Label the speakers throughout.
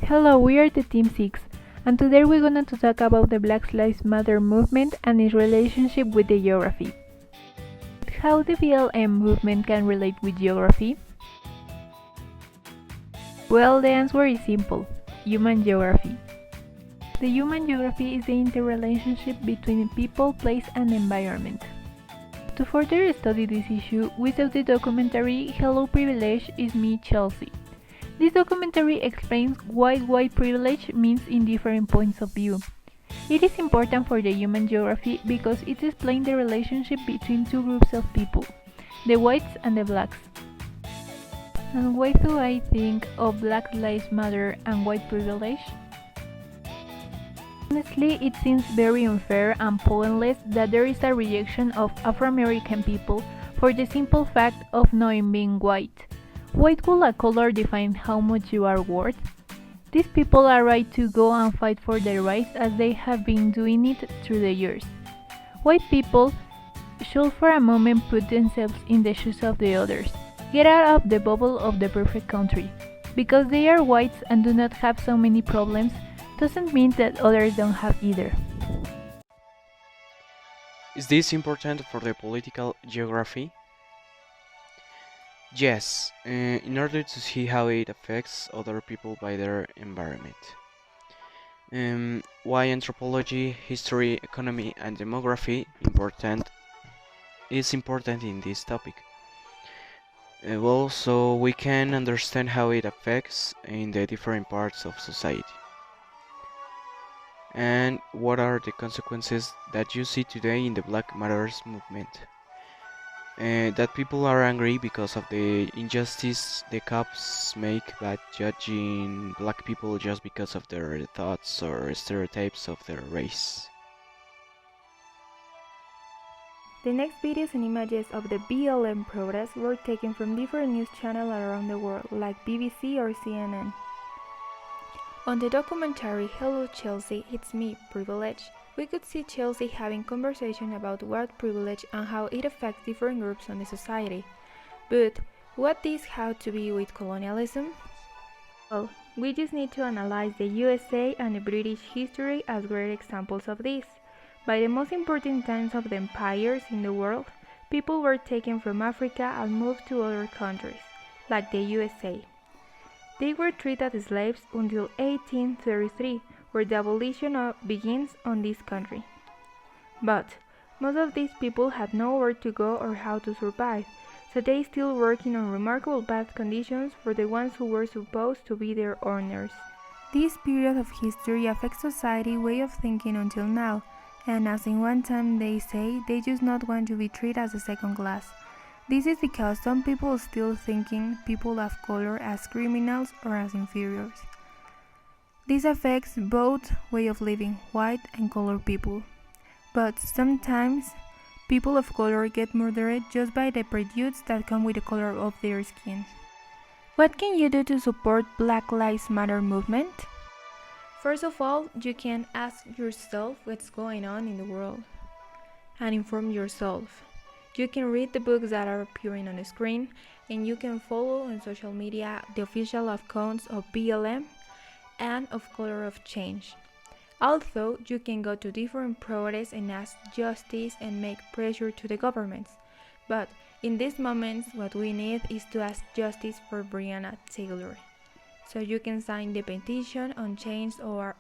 Speaker 1: Hello, we are the Team 6, and today we're going to talk about the Black Lives Matter movement and its relationship with the geography. How the BLM movement can relate with geography? Well, the answer is simple: human geography. The human geography is the interrelationship between people, place, and environment. To further study this issue, we saw the documentary Hello Privilege is Me, Chelsea. This documentary explains what white privilege means in different points of view. It is important for the human geography because it explains the relationship between two groups of people, the whites and the blacks. And why do I think of Black Lives Matter and white privilege? Honestly, it seems very unfair and pointless that there is a rejection of Afro-American people for the simple fact of not being white. Why could a color define how much you are worth? These people are right to go and fight for their rights as they have been doing it through the years. White people should for a moment put themselves in the shoes of the others. Get out of the bubble of the perfect country. Because they are whites and do not have so many problems doesn't mean that others don't have either.
Speaker 2: Is this important for the political geography? Yes, in order to see how it affects other people by their environment. Why anthropology, history, economy, and demography is important in this topic. So we can understand how it affects in the different parts of society. And what are the consequences that you see today in the Black Matters movement? That people are angry because of the injustice the cops make by judging black people just because of their thoughts or stereotypes of their race.
Speaker 3: The next videos and images of the BLM protest were taken from different news channels around the world, like BBC or CNN. On the documentary Hello Chelsea, It's Me, Privilege, we could see Chelsea having conversation about white privilege and how it affects different groups on the society. But what this have to do with colonialism? Well, we just need to analyze the USA and the British history as great examples of this. By the most important times of the empires in the world, people were taken from Africa and moved to other countries, like the USA. They were treated as slaves until 1833, where the abolition begins on this country. But most of these people had nowhere to go or how to survive, so they still working on remarkable bad conditions for the ones who were supposed to be their owners. This period of history affects society way of thinking until now, and as in one time they say, they just not want to be treated as a second class. This is because some people still thinking people of color as criminals or as inferiors. This affects both way of living, white and colored people. But sometimes, people of color get murdered just by the prejudice that come with the color of their skin. What can you do to support Black Lives Matter movement? First of all, you can ask yourself what's going on in the world and inform yourself. You can read the books that are appearing on the screen, and you can follow on social media the official accounts of BLM and of Color of Change. Also, you can go to different protests and ask justice and make pressure to the governments. But in these moments, what we need is to ask justice for Breonna Taylor. So you can sign the petition on change.org.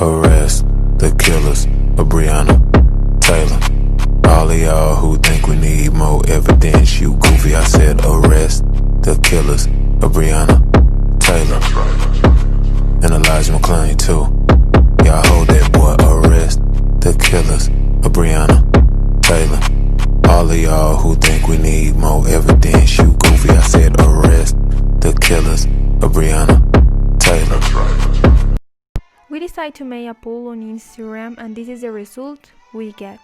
Speaker 4: Arrest the killers of Breonna Taylor. All of y'all who think we need more evidence, you goofy. I said arrest the killers of Breonna Taylor. And Elijah McClain too. Y'all hold that boy. Arrest the killers of Breonna Taylor. All of y'all who think we need more evidence, you goofy. I said arrest the killers of Breonna Taylor.
Speaker 3: We decided to make a poll on Instagram, and this is the result we get.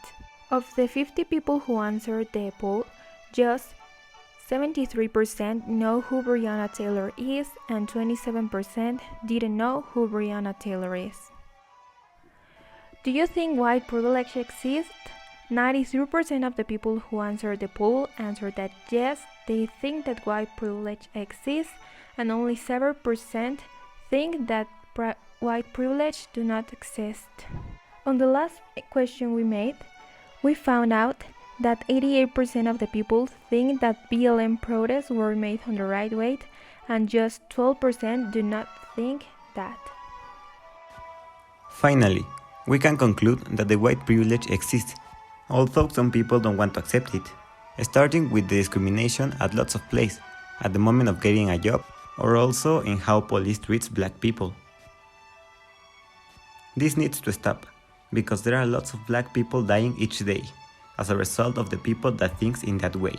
Speaker 3: Of the 50 people who answered the poll, just 73% know who Breonna Taylor is, and 27% didn't know who Breonna Taylor is. Do you think white privilege exists? 92% of the people who answered the poll answered that yes, they think that white privilege exists, and only 7% think that white privilege do not exist. On the last question we made, we found out that 88% of the people think that BLM protests were made on the right way, and just 12% do not think that.
Speaker 5: Finally, we can conclude that the white privilege exists, although some people don't want to accept it, starting with the discrimination at lots of places, at the moment of getting a job, or also in how police treats black people. This needs to stop, because there are lots of black people dying each day, as a result of the people that think in that way.